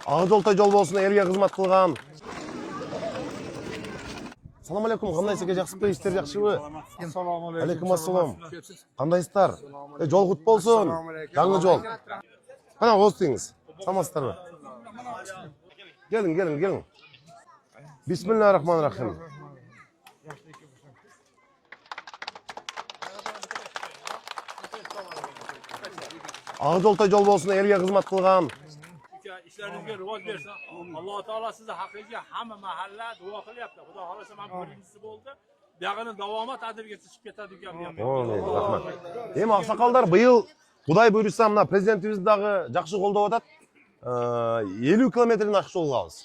Ағы жолтай жол болсын, елге қызмат қылған. Салам алейкум, қандайсыз, жақсыбы, іштер жақшыбы? Алейкум ассалам. Қандайсыздар? Жол құт болсын. Жаңы жол. Қана қостыңыз. Самастар ма? Келін. Бисмиллахиррахманиррахим. Ағы жолтай жол болсын, елге қызмат қылған. İşlerinizge rivoj bersin. Allah Teala size haqiqiy hamma mahalla duo qilyapti. Xudo xolasa men birinchisi bo'ldi. Buyog'ini davomat adilga chiqib ketadigan gap. Rahmat. Endi oqsoqollar быйыл Құдай бұйырса мына президентіміздағы жақсы қолдап атат. 50 километрден ашық жол қабыз.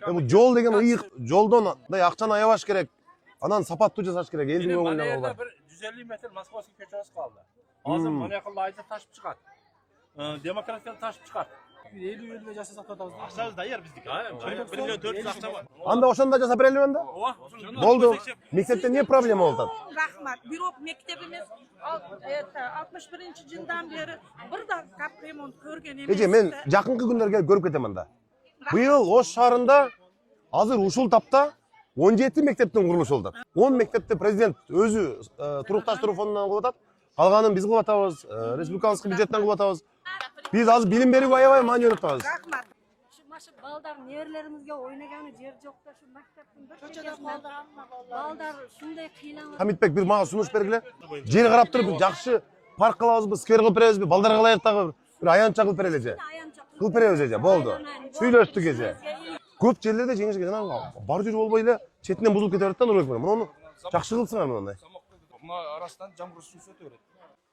Бұл жол деген ұйық жолдан ақшаны аябаш керек. Анан сапаттуу жасаш керек. Елдің көңілінен олар. 150 метр Москваский көчөсү қалды. Азыр мына жақында айда ташып шығады. Демократияны ташып шығады. 50 жасасақ татабыз. Ақшабыз даяр биздики. 1 миллион 400 ақша бар. Анда ошондо жасап берели анда? Болду. Мектепте не проблема болду? Рахмат. Бирок мектебimiz 61-жылдан бери бир да кап ремонт көргөн эмес. Эже мен жакынкы күндөргө көрүп кетем анда. Быйыл Ош шаарында азыр ушул тапта 17 мектептин курулушу болду. 10 мектепти президент өзү турукташтыруу фондунан кылып атат. Калганын биз кылып атабыз, республикалык бюджеттен кылып атабыз. Biz az bilim berip aябай маани өрүп атабыз. Рахмат. Машы балдар нерлерибизге ойнаганы жер жокта шу мектептин бир чекесинде балдар шундай кыйналып. Хамитбек бир мага сунуш бергиле. Жер карап туруп жакшы парк кылабызбы, сквер кылып беребизби, балдарга ылайыктагы бир аянтча кылып берели эже. Кылып беребиз эже, болду. Сүйлөштүк эже. Көп жерлерде жеңишке жанагы бар жүрүп болбой эле четинен бузулуп кете берет да Нурбек. Муну жакшы кылсыңар мындай. Мына арасынан жамгыр суу өтө берет.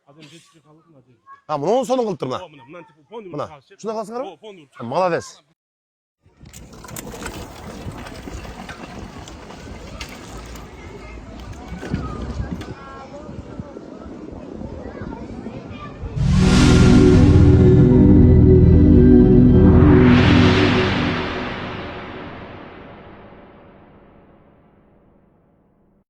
Адам жетиши калып мына жерде. Муну сону кылып тур мына. Мына типи фонд. Мына. Шуна калсыңарбы? Молодец.